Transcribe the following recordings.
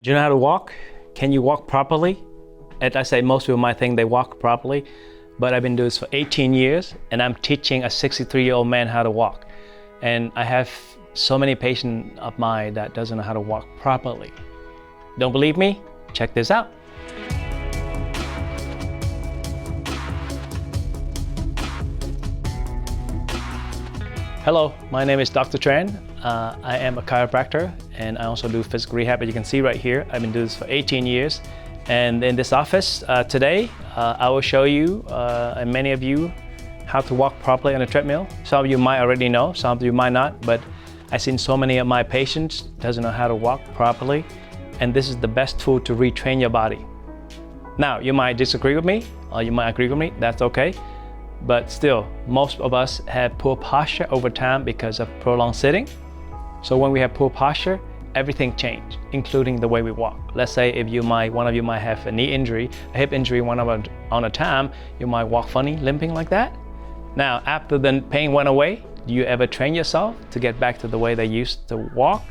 Do you know how to walk? Can you walk properly? As I say, most people might think they walk properly, but I've been doing this for 18 years and I'm teaching a 63-year-old man how to walk. And I have so many patients of mine that doesn't know how to walk properly. Don't believe me? Check this out. Hello, my name is Dr. Tran. I am a chiropractor and I also do physical rehab. As you can see right here, I've been doing this for 18 years. And in this office today, I will show you and many of you how to walk properly on a treadmill. Some of you might already know, some of you might not, but I've seen so many of my patients doesn't know how to walk properly. And this is the best tool to retrain your body. Now, you might disagree with me or you might agree with me, that's okay. But still, most of us have poor posture over time because of prolonged sitting. So when we have poor posture, everything changes, including the way we walk. Let's say if one of you might have a knee injury, a hip injury on a time, you might walk funny, limping like that. Now, after the pain went away, do you ever train yourself to get back to the way they used to walk?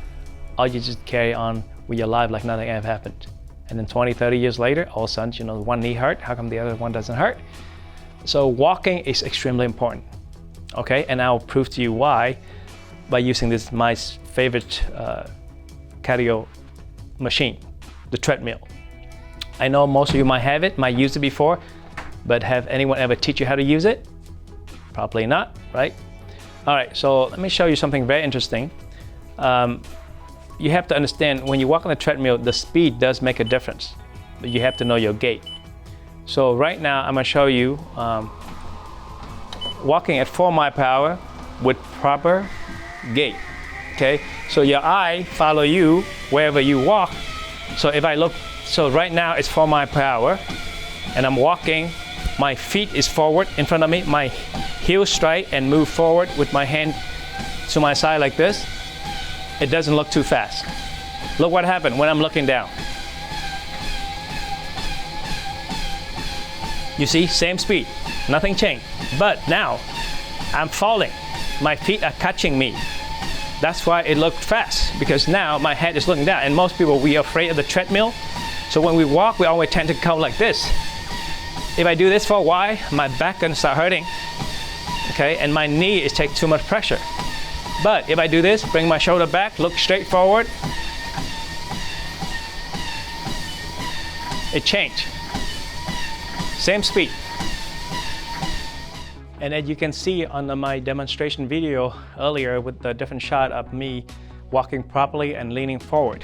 Or you just carry on with your life like nothing ever happened? And then 20, 30 years later, all of a sudden, one knee hurt, how come the other one doesn't hurt? So walking is extremely important, okay? And I'll prove to you why by using this, my favorite cardio machine, the treadmill. I know most of you might have it, might use it before, but have anyone ever teach you how to use it? Probably not, right? All right, so let me show you something very interesting. You have to understand when you walk on the treadmill, the speed does make a difference, but you have to know your gait. So right now, I'm gonna show you walking at 4 mile per hour with proper gait, okay? So your eye follow you wherever you walk. So if I look, so right now it's 4 mile per hour and I'm walking, my feet is forward in front of me, my heels straight and move forward with my hand to my side like this. It doesn't look too fast. Look what happened when I'm looking down. You see, same speed, nothing changed. But now, I'm falling. My feet are catching me. That's why it looked fast, because now my head is looking down. And most people, we are afraid of the treadmill. So when we walk, we always tend to come like this. If I do this for a while, my back gonna start hurting, okay? And my knee is taking too much pressure. But if I do this, bring my shoulder back, look straight forward, it changed. Same speed. And as you can see on my demonstration video earlier with the different shot of me walking properly and leaning forward.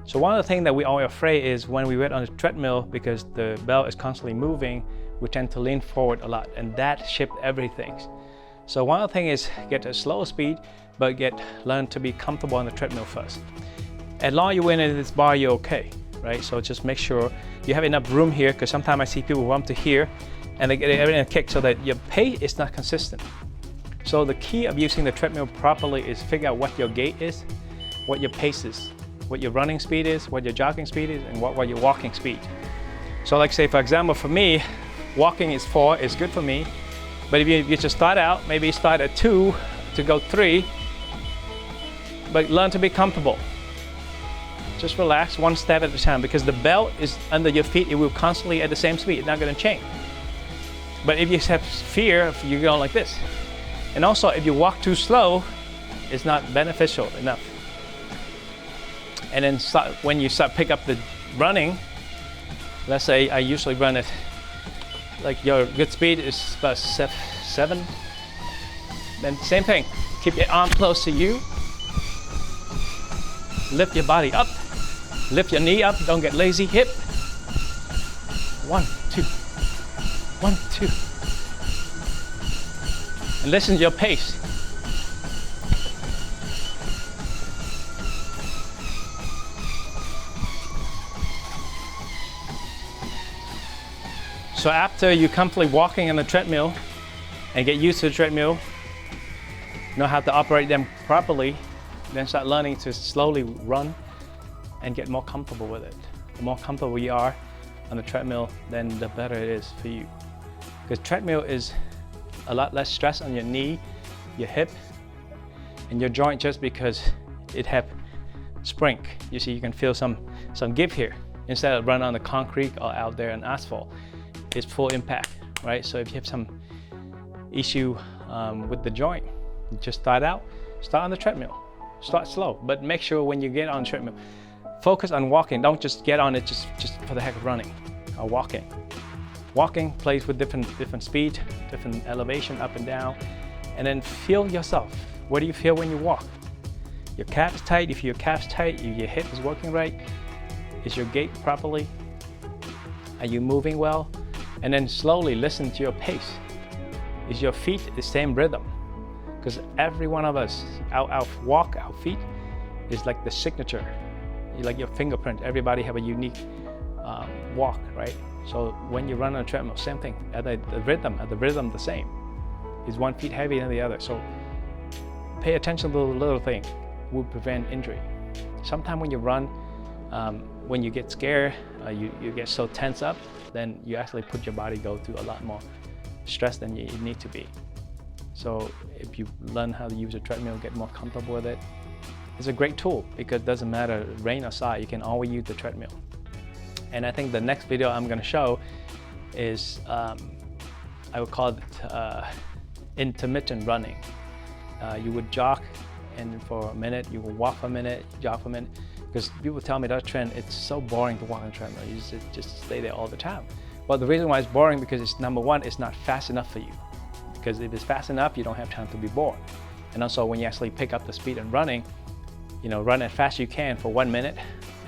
So one of the things that we are afraid is when we get on the treadmill, because the belt is constantly moving, we tend to lean forward a lot, and that shifts everything. So one of the things is get a slow speed, but learn to be comfortable on the treadmill first. As long as you win in this bar, you're okay. Right? So just make sure you have enough room here, because sometimes I see people run to here and they get everything kicked so that your pace is not consistent. So the key of using the treadmill properly is figure out what your gait is, what your pace is, what your running speed is, what your jogging speed is, and what your walking speed. So like say, for example, for me, walking is 4 is good for me, but if you just start out, maybe start at 2 to go 3, but learn to be comfortable. Just relax one step at a time, because the belt is under your feet. It will constantly at the same speed. It's not going to change. But if you have fear, you're going like this. And also, if you walk too slow, it's not beneficial enough. And then when you pick up the running, let's say I usually run at, like your good speed is about 7. Then same thing. Keep your arm close to you. Lift your body up. Lift your knee up, don't get lazy. Hip. 1, 2. 1, 2. And listen to your pace. So after you comfortably walking on the treadmill and get used to the treadmill, know how to operate them properly, then start learning to slowly run and get more comfortable with it. The more comfortable you are on the treadmill, then the better it is for you. Because treadmill is a lot less stress on your knee, your hip, and your joint, just because it have spring. You see, you can feel some give here. Instead of running on the concrete or out there on asphalt, it's full impact, right? So if you have some issue with the joint, just start on the treadmill. Start slow, but make sure when you get on the treadmill, focus on walking. Don't just get on it just for the heck of running or walking. Walking plays with different speed, different elevation, up and down, and then feel yourself. What do you feel when you walk? Your calf is tight. If your calf's tight, your hip is working right. Is your gait properly? Are you moving well? And then slowly listen to your pace. Is your feet the same rhythm? Because every one of us, our walk, our feet, is like the signature, like your fingerprint. Everybody have a unique walk, right? So when you run on a treadmill, same thing. The rhythm the same. Is one foot heavier than the other? So pay attention to the little thing. Will prevent injury. Sometimes when you run, when you get scared, you get so tense up, then you actually put your body go through a lot more stress than you need to be. So if you learn how to use a treadmill, get more comfortable with it, it's a great tool because it doesn't matter rain or shine, you can always use the treadmill. And I think the next video I'm going to show is, I would call it intermittent running. You would jog, and for a minute, you will walk for a minute, jog for a minute. Because people tell me that trend, it's so boring to walk on a treadmill. You just stay there all the time. Well, the reason why it's boring because it's number one, it's not fast enough for you. Because if it's fast enough, you don't have time to be bored. And also when you actually pick up the speed and running, run as fast as you can for 1 minute.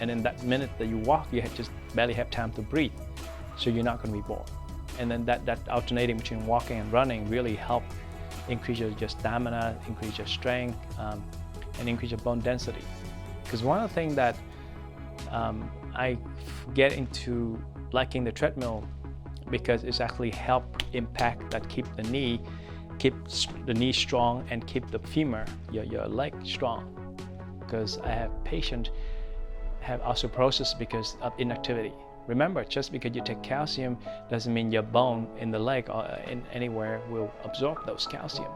And in that minute that you walk, you just barely have time to breathe. So you're not going to be bored. And then that alternating between walking and running really help increase your stamina, increase your strength, and increase your bone density. Because one of the things that I get into liking the treadmill because it's actually help impact that keep the knee strong and keep the femur, your leg strong. Because I have patients have osteoporosis because of inactivity. Remember, just because you take calcium doesn't mean your bone in the leg or in anywhere will absorb those calcium.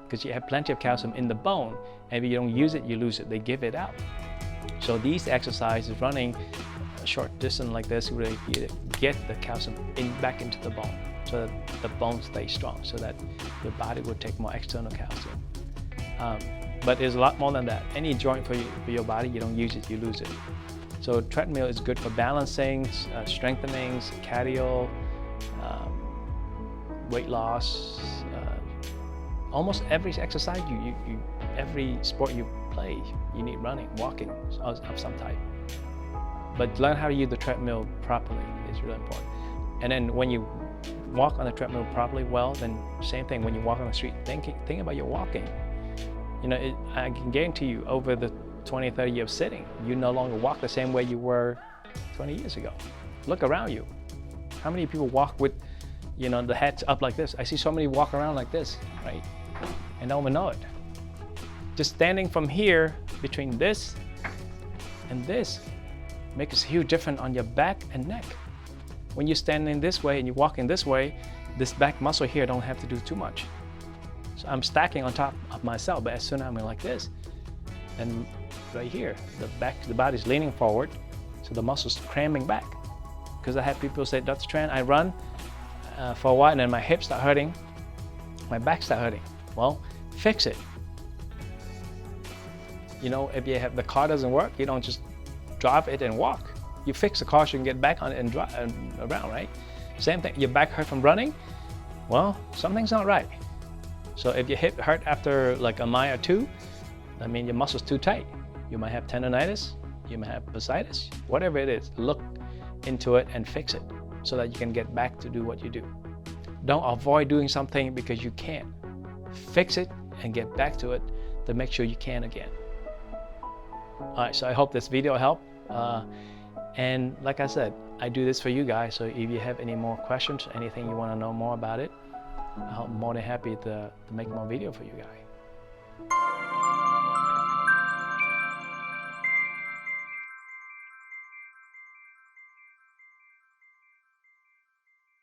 Because you have plenty of calcium in the bone, and if you don't use it, you lose it. They give it out. So these exercises, running a short distance like this, really get the calcium back into the bone, so that the bone stays strong, so that your body will take more external calcium. But there's a lot more than that. Any joint for your body, you don't use it, you lose it. So treadmill is good for balancing, strengthening, cardio, weight loss. Almost every exercise, every sport you play, you need running, walking of some type. But learn how to use the treadmill properly is really important. And then when you walk on the treadmill properly, well, then same thing. When you walk on the street, think about your walking. I can guarantee you, over the 20, 30 years of sitting, you no longer walk the same way you were 20 years ago. Look around you. How many people walk with, the heads up like this? I see so many walk around like this, right? And don't even know it. Just standing from here, between this and this, makes a huge difference on your back and neck. When you're standing this way and you're walking this way, this back muscle here don't have to do too much. So I'm stacking on top of myself, but as soon as I'm like this, and right here, the body's leaning forward, so the muscles cramming back. Because I have people say, Dr. Tran, I run for a while and then my hips start hurting, my back start hurting. Well, fix it. If you have the car doesn't work, you don't just drive it and walk. You fix the car so you can get back on it and drive around, right? Same thing, your back hurt from running, well, something's not right. So if your hip hurt after like a mile or two, that means your muscle's too tight. You might have tendonitis, you might have bursitis, whatever it is, look into it and fix it so that you can get back to do what you do. Don't avoid doing something because you can't. Fix it and get back to it to make sure you can again. All right, so I hope this video helped. And like I said, I do this for you guys, so if you have any more questions, anything you want to know more about it, I'm more than happy to make more video for you guys.